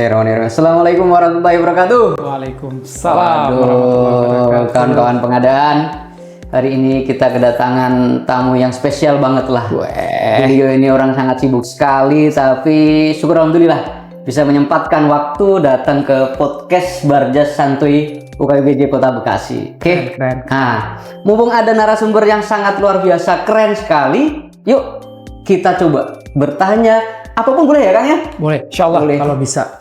Bismillahirrahmanirrahim. Assalamualaikum warahmatullahi wabarakatuh. Waalaikumsalam. Waduh, kawan-kawan pengadaan. Hari ini kita kedatangan tamu yang spesial banget lah. Beliau ini orang sangat sibuk sekali, tapi syukur alhamdulillah bisa menyempatkan waktu datang ke podcast Barjas Santuy UKBJ Kota Bekasi. Oke. Keren. Nah, mumpung ada narasumber yang sangat luar biasa, keren sekali. Yuk kita coba bertanya. Apapun boleh ya Kang ya? Boleh, insyaallah Boleh. kalau bisa.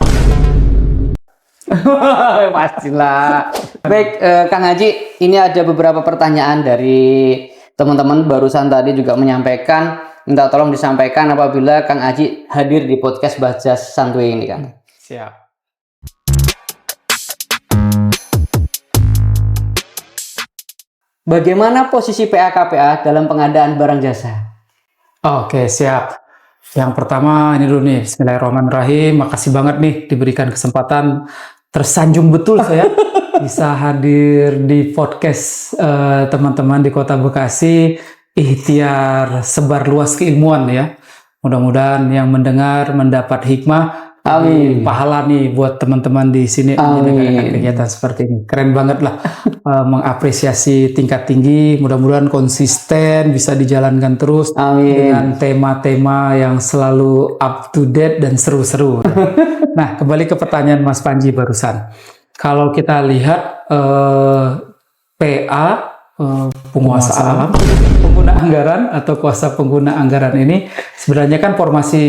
Pastilah. Baik, Kang Haji, ini ada beberapa pertanyaan dari teman-teman barusan tadi juga menyampaikan, minta tolong disampaikan apabila Kang Haji hadir di podcast Barjas Santuy ini, Kang. Siap. Bagaimana posisi PA-KPA dalam pengadaan barang jasa? Oke, siap. Yang pertama ini dulu nih, Bismillahirrahmanirrahim. Makasih banget nih diberikan kesempatan, tersanjung betul saya bisa hadir di podcast teman-teman di Kota Bekasi. Ikhtiar sebar luas keilmuan ya. Mudah-mudahan yang mendengar mendapat hikmah. Amin. Pahala nih buat teman-teman di sini menyelenggarakan kegiatan seperti ini. Keren banget lah. Mengapresiasi tingkat tinggi. Mudah-mudahan konsisten bisa dijalankan terus. Amin. Dengan tema-tema yang selalu up to date dan seru-seru. Nah, kembali ke pertanyaan Mas Panji barusan. Kalau kita lihat PA, penguasa alam, pengguna anggaran atau kuasa pengguna anggaran ini sebenarnya kan formasi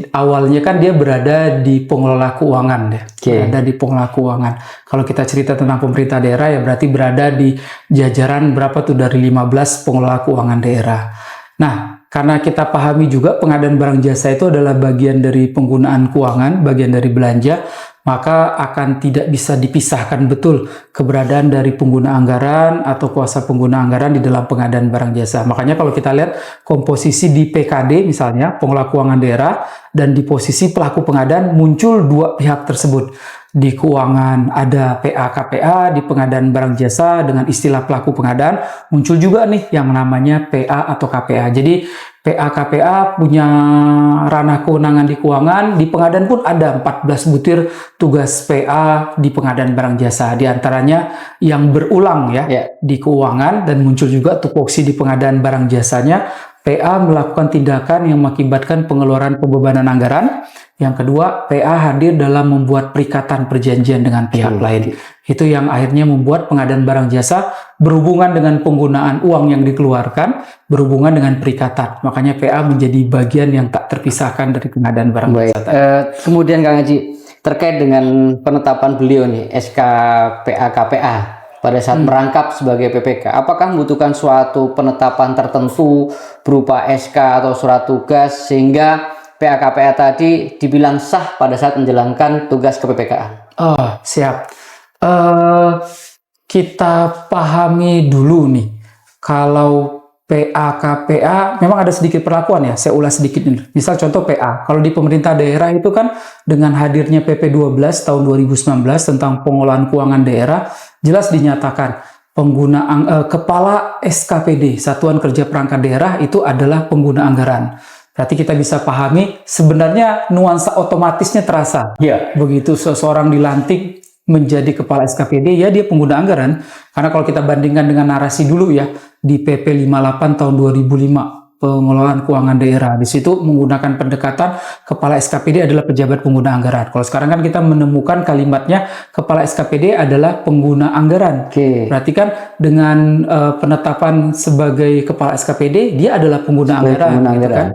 awalnya kan dia berada di pengelola keuangan ya. Berada di pengelola keuangan. Kalau kita cerita tentang pemerintah daerah ya berarti berada di jajaran berapa tuh dari 15 pengelola keuangan daerah. Nah, karena kita pahami juga pengadaan barang jasa itu adalah bagian dari penggunaan keuangan, bagian dari belanja, maka akan tidak bisa dipisahkan betul keberadaan dari pengguna anggaran atau kuasa pengguna anggaran di dalam pengadaan barang jasa. Makanya kalau kita lihat komposisi di PKD misalnya, pengelola keuangan daerah, dan di posisi pelaku pengadaan muncul dua pihak tersebut. Di keuangan ada PA-KPA, di pengadaan barang jasa dengan istilah pelaku pengadaan muncul juga nih yang namanya PA atau KPA. Jadi PA-KPA punya ranah kewenangan di keuangan, di pengadaan pun ada 14 butir tugas PA di pengadaan barang jasa. Di antaranya yang berulang ya di keuangan dan muncul juga tupoksi di pengadaan barang jasanya. PA melakukan tindakan yang mengakibatkan pengeluaran pembebanan anggaran. Yang kedua, PA hadir dalam membuat perikatan perjanjian dengan pihak lain. Itu yang akhirnya membuat pengadaan barang jasa berhubungan dengan penggunaan uang yang dikeluarkan, berhubungan dengan perikatan. Makanya PA menjadi bagian yang tak terpisahkan dari pengadaan barang jasa. Kemudian Kang Haji, terkait dengan penetapan beliau nih, SK PA-KPA. Pada saat merangkap sebagai PPK, apakah membutuhkan suatu penetapan tertentu berupa SK atau surat tugas sehingga PA-KPA tadi dibilang sah pada saat menjalankan tugas ke-PPK-an? Oh, siap. Kita pahami dulu nih, kalau PA-KPA memang ada sedikit perlakuan ya, saya ulas sedikit nih. Misal contoh PA, kalau di pemerintah daerah itu kan dengan hadirnya PP 12 tahun 2019 tentang pengelolaan keuangan daerah, jelas dinyatakan pengguna kepala SKPD, Satuan Kerja Perangkat Daerah itu adalah pengguna anggaran. Berarti kita bisa pahami sebenarnya nuansa otomatisnya terasa. Ya. Begitu seseorang dilantik menjadi kepala SKPD, ya dia pengguna anggaran. Karena kalau kita bandingkan dengan narasi dulu ya, di PP 58 tahun 2005, pengelolaan keuangan daerah. Di situ menggunakan pendekatan kepala SKPD adalah pejabat pengguna anggaran. Kalau sekarang kan kita menemukan kalimatnya kepala SKPD adalah pengguna anggaran. Berarti kan dengan penetapan sebagai kepala SKPD, dia adalah pengguna anggaran. Gitu kan?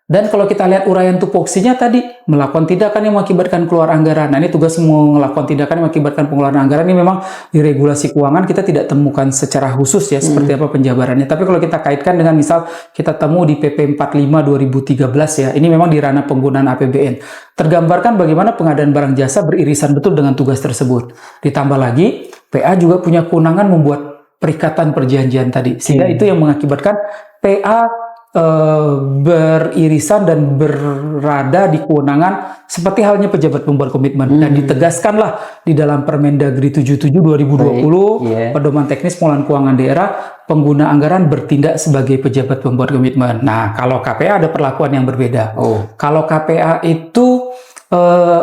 Dan kalau kita lihat uraian tupoksinya tadi, melakukan tindakan yang mengakibatkan keluar anggaran. Nah ini tugas melakukan tindakan yang mengakibatkan pengeluaran anggaran ini memang di regulasi keuangan kita tidak temukan secara khusus ya seperti apa penjabarannya. Tapi kalau kita kaitkan dengan misal kita temu di PP 45 2013 ya, ini memang di ranah penggunaan APBN. Tergambarkan bagaimana pengadaan barang jasa beririsan betul dengan tugas tersebut. Ditambah lagi, PA juga punya kewenangan membuat perikatan perjanjian tadi. Sehingga itu yang mengakibatkan PA beririsan dan berada di kewenangan seperti halnya pejabat pembuat komitmen dan ditegaskanlah di dalam Permendagri 77 2020 Pedoman Teknis Pengelolaan Keuangan Daerah, pengguna anggaran bertindak sebagai pejabat pembuat komitmen. Nah, kalau KPA ada perlakuan yang berbeda. Kalau KPA itu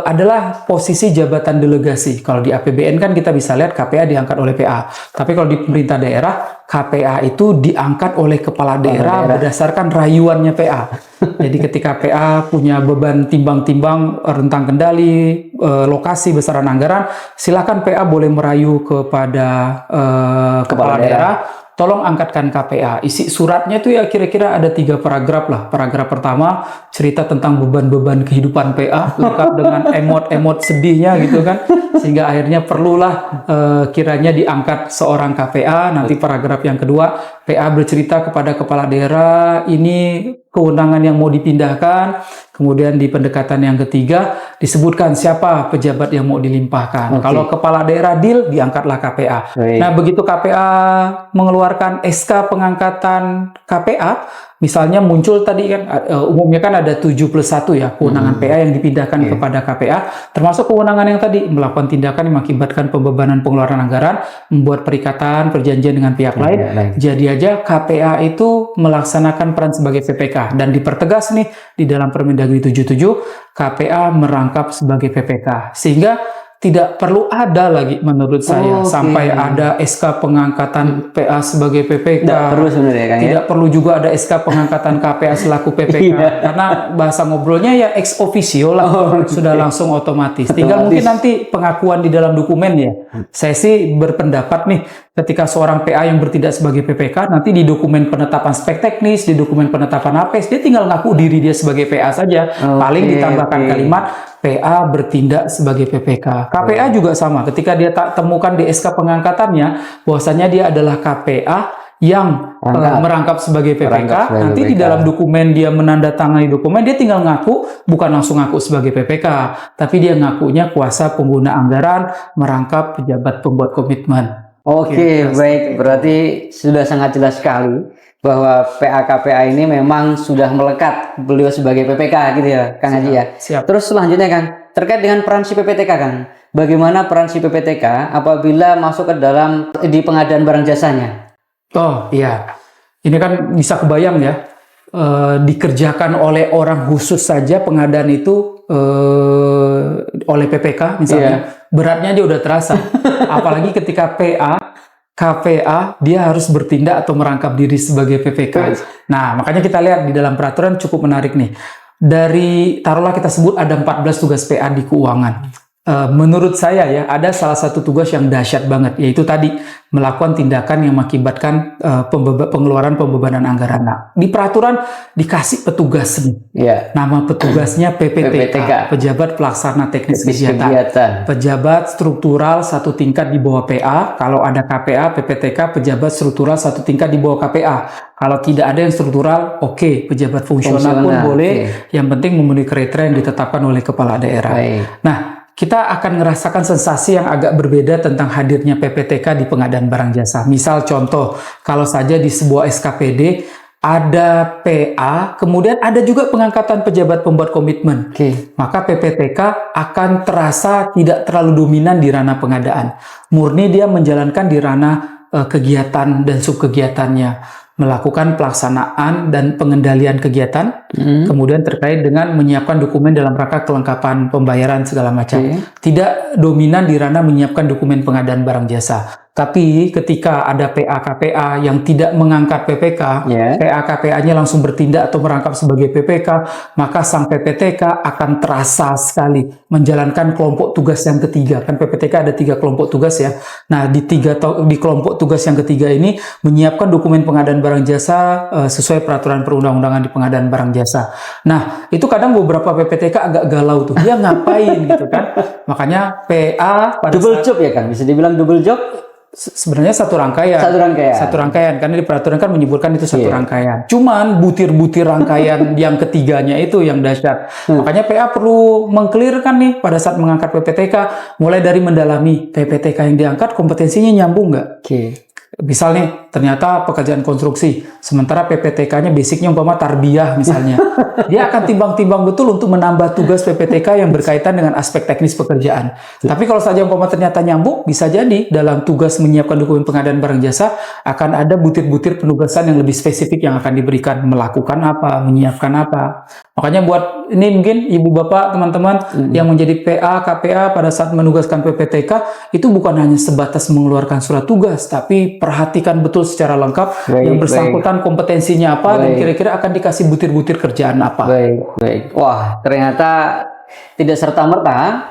adalah posisi jabatan delegasi. Kalau di APBN kan kita bisa lihat KPA diangkat oleh PA. Tapi kalau di pemerintah daerah, KPA itu diangkat oleh kepala daerah berdasarkan rayuannya PA. Jadi ketika PA punya beban timbang-timbang rentang kendali, lokasi, besaran anggaran, silakan PA boleh merayu kepada kepala daerah. Tolong angkatkan KPA. Isi suratnya itu ya kira-kira ada 3 paragraf lah. Paragraf pertama cerita tentang beban-beban kehidupan PA, lengkap dengan emot-emot sedihnya gitu kan. Sehingga akhirnya perlulah kiranya diangkat seorang KPA. Nanti paragraf yang kedua, PA bercerita kepada kepala daerah, ini kewenangan yang mau dipindahkan. Kemudian di pendekatan yang ketiga disebutkan siapa pejabat yang mau dilimpahkan. Kalau kepala daerah deal, diangkatlah KPA. Nah, begitu KPA mengeluarkan SK pengangkatan KPA, misalnya muncul tadi kan umumnya kan ada 7+1 ya kewenangan PA yang dipindahkan kepada KPA, termasuk kewenangan yang tadi melakukan tindakan yang mengakibatkan pembebanan pengeluaran anggaran, membuat perikatan perjanjian dengan pihak lain. Jadi aja KPA itu melaksanakan peran sebagai PPK, dan dipertegas nih di dalam Permendagri 77, KPA merangkap sebagai PPK, sehingga tidak perlu ada lagi menurut saya sampai ada SK pengangkatan PA sebagai PPK. Tidak perlu sebenarnya kan, tidak perlu juga ada SK pengangkatan KPA selaku PPK karena bahasa ngobrolnya ya ex officio lah, sudah langsung otomatis. Tinggal mungkin nanti pengakuan di dalam dokumen ya. Saya sih berpendapat nih, ketika seorang PA yang bertindak sebagai PPK, nanti di dokumen penetapan spek teknis, di dokumen penetapan APES, dia tinggal ngaku diri dia sebagai PA saja. Paling ditambahkan kalimat PA bertindak sebagai PPK. KPA juga sama, ketika dia tak temukan di SK pengangkatannya bahwasanya dia adalah KPA yang merangkap sebagai PPK, nanti di dalam dokumen dia menandatangani dokumen, dia tinggal ngaku, bukan langsung ngaku sebagai PPK, tapi dia ngakunya kuasa pengguna anggaran, merangkap pejabat pembuat komitmen. Oke, baik. Berarti sudah sangat jelas sekali bahwa PA KPA ini memang sudah melekat beliau sebagai PPK gitu ya, Kang Haji ya. Siap. Terus selanjutnya Kang, terkait dengan peran si PPTK Kang. Bagaimana peran si PPTK apabila masuk ke dalam di pengadaan barang jasanya? Oh iya, ini kan bisa kebayang ya, dikerjakan oleh orang khusus saja pengadaan itu oleh PPK misalnya, beratnya aja udah terasa. Apalagi ketika KPA dia harus bertindak atau merangkap diri sebagai PPK. Nah, makanya kita lihat di dalam peraturan cukup menarik nih. Dari, taruhlah kita sebut ada 14 tugas PA di keuangan. Menurut saya ya, ada salah satu tugas yang dahsyat banget, yaitu tadi melakukan tindakan yang mengakibatkan pengeluaran pembebanan anggaran. Nah, di peraturan dikasih petugas nih. Nama petugasnya PPTK, Pejabat Pelaksana Teknis Kegiatan. Pejabat struktural satu tingkat di bawah PA. Kalau ada KPA, PPTK Pejabat struktural satu tingkat di bawah KPA. Kalau tidak ada yang struktural, pejabat fungsional pun boleh. Yang penting memenuhi kriteria yang ditetapkan oleh kepala daerah. Nah, kita akan merasakan sensasi yang agak berbeda tentang hadirnya PPTK di pengadaan barang jasa. Misal contoh, kalau saja di sebuah SKPD ada PA, kemudian ada juga pengangkatan pejabat pembuat komitmen. Maka PPTK akan terasa tidak terlalu dominan di ranah pengadaan. Murni dia menjalankan di ranah kegiatan dan subkegiatannya. Melakukan pelaksanaan dan pengendalian kegiatan, kemudian terkait dengan menyiapkan dokumen dalam rangka kelengkapan pembayaran segala macam. Tidak dominan di ranah menyiapkan dokumen pengadaan barang jasa. Tapi ketika ada PA KPA yang tidak mengangkat PPK, PA KPA-nya langsung bertindak atau merangkap sebagai PPK, maka sang PPTK akan terasa sekali menjalankan kelompok tugas yang ketiga. Kan PPTK ada 3 kelompok tugas ya. Nah, di kelompok tugas yang ketiga ini menyiapkan dokumen pengadaan barang jasa sesuai peraturan perundang-undangan di pengadaan barang jasa. Nah, itu kadang beberapa PPTK agak galau tuh. Dia ngapain gitu kan? Makanya PA pada double job ya Kang, bisa dibilang double job. Sebenarnya satu rangkaian karena di peraturan kan menyebutkan itu satu rangkaian. Cuman butir-butir rangkaian yang ketiganya itu yang dahsyat. Makanya PA perlu mengklirkan nih pada saat mengangkat PPTK, mulai dari mendalami PPTK yang diangkat kompetensinya nyambung nggak. Misal nih, ternyata pekerjaan konstruksi, sementara PPTK-nya basicnya umpama tarbiyah misalnya. Dia akan timbang-timbang betul untuk menambah tugas PPTK yang berkaitan dengan aspek teknis pekerjaan. Tapi kalau saja umpama ternyata nyambung, bisa jadi dalam tugas menyiapkan dokumen pengadaan barang jasa, akan ada butir-butir penugasan yang lebih spesifik yang akan diberikan. Melakukan apa, menyiapkan apa. Makanya buat ini mungkin ibu bapak teman-teman yang menjadi PA, KPA pada saat menugaskan PPTK itu bukan hanya sebatas mengeluarkan surat tugas, tapi perhatikan betul secara lengkap yang bersangkutan kompetensinya apa dan kira-kira akan dikasih butir-butir kerjaan apa. Baik. Wah, ternyata tidak serta-merta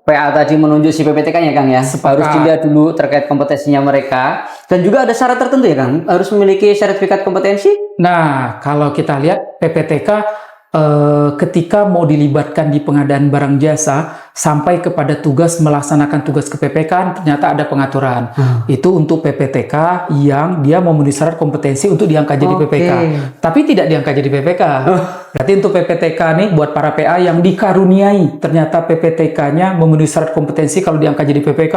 PA tadi menunjuk si PPTK-nya Kang ya. Harus dilihat dulu terkait kompetensinya mereka. Dan juga ada syarat tertentu ya Kang? Harus memiliki sertifikat kompetensi? Nah, kalau kita lihat PPTK ketika mau dilibatkan di pengadaan barang jasa sampai kepada tugas melaksanakan tugas ke PPK ternyata ada pengaturan. Itu untuk PPTK yang dia memenuhi syarat kompetensi untuk diangkat jadi PPK. Tapi tidak diangkat jadi PPK. Berarti untuk PPTK nih buat para PA yang dikaruniai ternyata PPTK-nya memenuhi syarat kompetensi kalau diangkat jadi PPK,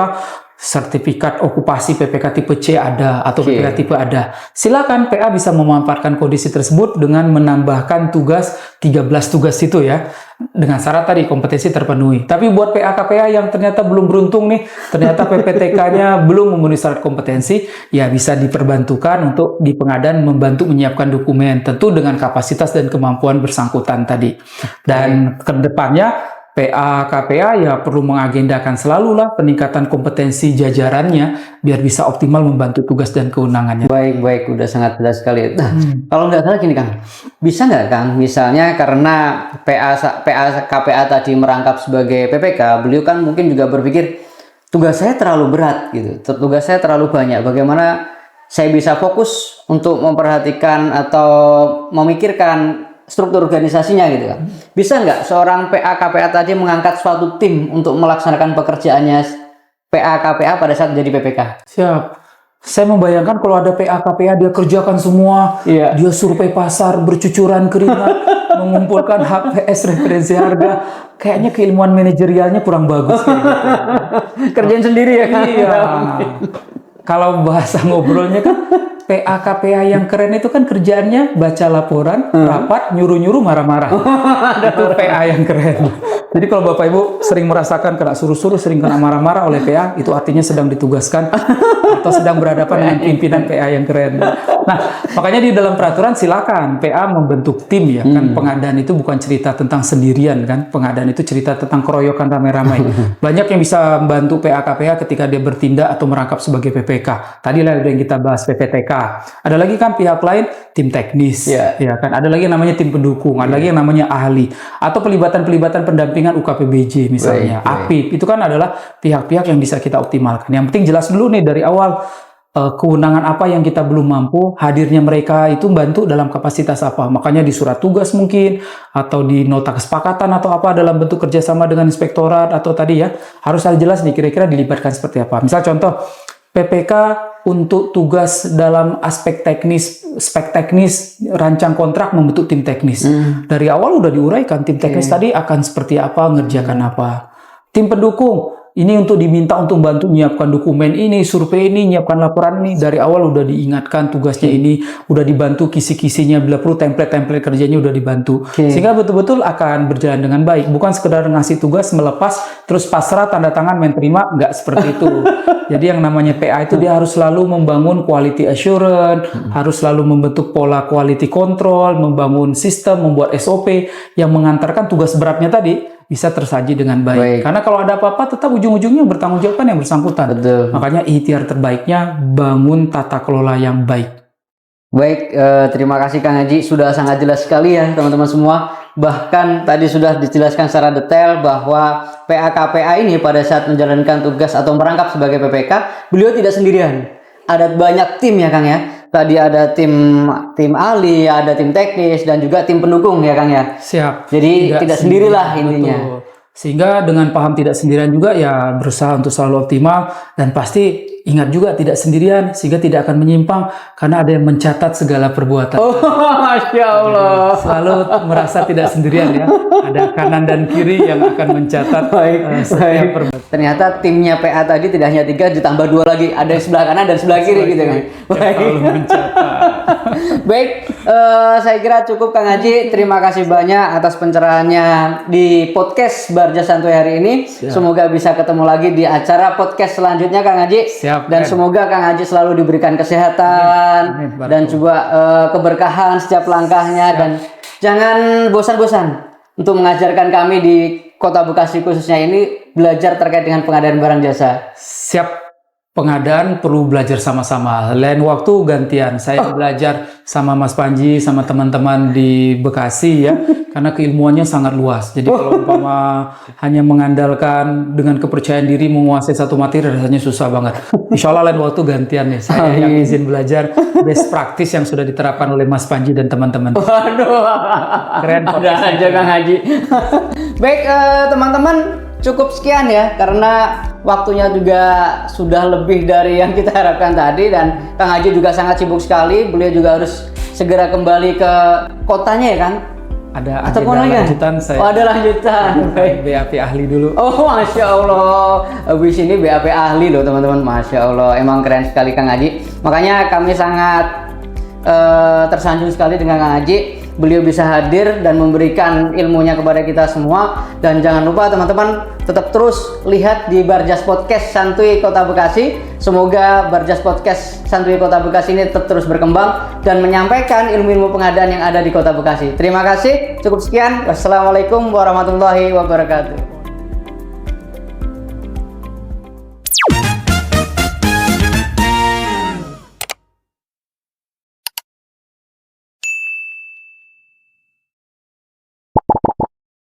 sertifikat okupasi PPK tipe C ada atau PPK tipe ada. Silakan PA bisa memanfaatkan kondisi tersebut dengan menambahkan tugas 13 tugas itu ya. Dengan syarat tadi kompetensi terpenuhi. Tapi buat PA KPA yang ternyata belum beruntung nih, ternyata PPTK-nya belum memenuhi syarat kompetensi, ya bisa diperbantukan untuk di pengadaan membantu menyiapkan dokumen tentu dengan kapasitas dan kemampuan bersangkutan tadi. Dan ke depannya PA KPA ya perlu mengagendakan selalu lah peningkatan kompetensi jajarannya biar bisa optimal membantu tugas dan kewenangannya. Baik, udah sangat jelas sekali. Nah, kalau nggak salah gini Kang, bisa nggak Kang, misalnya karena PA KPA tadi merangkap sebagai PPK, beliau kan mungkin juga berpikir tugas saya terlalu berat gitu, tugas saya terlalu banyak. Bagaimana saya bisa fokus untuk memperhatikan atau memikirkan struktur organisasinya gitu kan. Bisa nggak seorang PA KPA tadi mengangkat suatu tim untuk melaksanakan pekerjaannya PA KPA pada saat menjadi PPK? Siap. Saya membayangkan kalau ada PA KPA dia kerjakan semua, dia survei pasar, bercucuran keringat, mengumpulkan HPS referensi harga. Kayaknya keilmuan manajerialnya kurang bagus. Kerjain sendiri ya kan? Iya. Kalau bahasa ngobrolnya kan PA KPA yang keren itu kan kerjaannya baca laporan, rapat, nyuruh-nyuruh, marah-marah. Itu PA yang keren. Jadi kalau Bapak Ibu sering merasakan kena suruh-suruh, sering kena marah-marah oleh PA, itu artinya sedang ditugaskan atau sedang berhadapan dengan pimpinan PA yang keren. Nah, makanya di dalam peraturan silakan PA membentuk tim ya. Kan pengadaan itu bukan cerita tentang sendirian kan. Pengadaan itu cerita tentang keroyokan ramai-ramai. Banyak yang bisa membantu PA KPA ketika dia bertindak atau merangkap sebagai PPK. Tadi lah yang kita bahas PPTK. Ada lagi kan pihak lain tim teknis, ya kan. Ada lagi yang namanya tim pendukung, ada lagi yang namanya ahli, atau pelibatan pendampingan UKPBJ misalnya, APIP. Itu kan adalah pihak-pihak yang bisa kita optimalkan. Yang penting jelas dulu nih dari awal kewenangan apa yang kita belum mampu, hadirnya mereka itu bantu dalam kapasitas apa. Makanya di surat tugas mungkin, atau di nota kesepakatan atau apa dalam bentuk kerjasama dengan inspektorat atau tadi ya, harus ada jelas nih kira-kira dilibatkan seperti apa. Misal contoh, PPK untuk tugas dalam aspek teknis, spek teknis, rancang kontrak membentuk tim teknis. Dari awal udah diuraikan tim teknis tadi akan seperti apa, ngerjakan apa. Tim pendukung, ini untuk diminta untuk bantu menyiapkan dokumen ini, survei ini, nyiapkan laporan ini. Dari awal udah diingatkan tugasnya ini, udah dibantu kisi-kisinya, bila perlu template-template kerjanya udah dibantu. Sehingga betul-betul akan berjalan dengan baik. Bukan sekedar ngasih tugas, melepas, terus pasrah, tanda tangan, main terima, nggak seperti itu. Jadi yang namanya PA itu dia harus selalu membangun quality assurance, harus selalu membentuk pola quality control, membangun sistem, membuat SOP yang mengantarkan tugas beratnya tadi bisa tersaji dengan baik. Karena kalau ada apa-apa tetap ujung-ujungnya bertanggung jawabkan yang bersangkutan. Makanya ikhtiar terbaiknya bangun tata kelola yang baik. Baik, terima kasih Kang Haji, sudah sangat jelas sekali ya teman-teman semua. Bahkan tadi sudah dijelaskan secara detail bahwa PA KPA ini pada saat menjalankan tugas atau merangkap sebagai PPK, beliau tidak sendirian. Ada banyak tim ya Kang ya. Tadi ada tim ahli, ada tim teknis, dan juga tim pendukung ya Kang ya. Siap. Jadi tidak sendirilah intinya. Betul. Sehingga dengan paham tidak sendirian juga ya berusaha untuk selalu optimal, dan pasti ingat juga tidak sendirian sehingga tidak akan menyimpang karena ada yang mencatat segala perbuatan. Oh, Masya Allah. Selalu merasa tidak sendirian ya. Ada kanan dan kiri yang akan mencatat setiap perbuatan. Ternyata timnya PA tadi tidak hanya 3 ditambah 2 lagi. Ada di sebelah kanan dan sebelah kiri gitu kan. Baik, saya kira cukup Kang Haji. Terima kasih banyak atas pencerahannya di podcast Barja Santuy hari ini. Semoga bisa ketemu lagi di acara podcast selanjutnya Kang Haji. Siap. Dan semoga Kang Haji selalu diberikan kesehatan Amin. dan juga keberkahan setiap langkahnya, dan jangan bosan-bosan untuk mengajarkan kami di Kota Bekasi khususnya ini belajar terkait dengan pengadaan barang jasa. Siap. Pengadaan perlu belajar sama-sama. Lain waktu gantian. Saya belajar sama Mas Panji, sama teman-teman di Bekasi ya. Karena keilmuannya sangat luas. Jadi kalau umpama hanya mengandalkan dengan kepercayaan diri menguasai satu materi rasanya susah banget. Insya Allah lain waktu gantian nih. Saya yang izin belajar best practice yang sudah diterapkan oleh Mas Panji dan teman-teman. Waduh, Keren. ada aja Kang Haji. Baik teman-teman, cukup sekian ya, karena waktunya juga sudah lebih dari yang kita harapkan tadi, dan Kang Haji juga sangat sibuk sekali. Beliau juga harus segera kembali ke kotanya ya Kang? Ada Atau agenda lagi? lanjutan saya. Oh, ada lanjutan. Baik. BAP ahli dulu. Oh, Masya Allah. Habis ini BAP ahli loh teman-teman. Masya Allah. Emang keren sekali Kang Haji. Makanya kami sangat tersanjung sekali dengan Kang Haji. Beliau bisa hadir dan memberikan ilmunya kepada kita semua. Dan jangan lupa teman-teman tetap terus lihat di Barjas Podcast Santuy Kota Bekasi. Semoga Barjas Podcast Santuy Kota Bekasi ini tetap terus berkembang dan menyampaikan ilmu-ilmu pengadaan yang ada di Kota Bekasi. Terima kasih. Cukup sekian. Wassalamualaikum warahmatullahi wabarakatuh.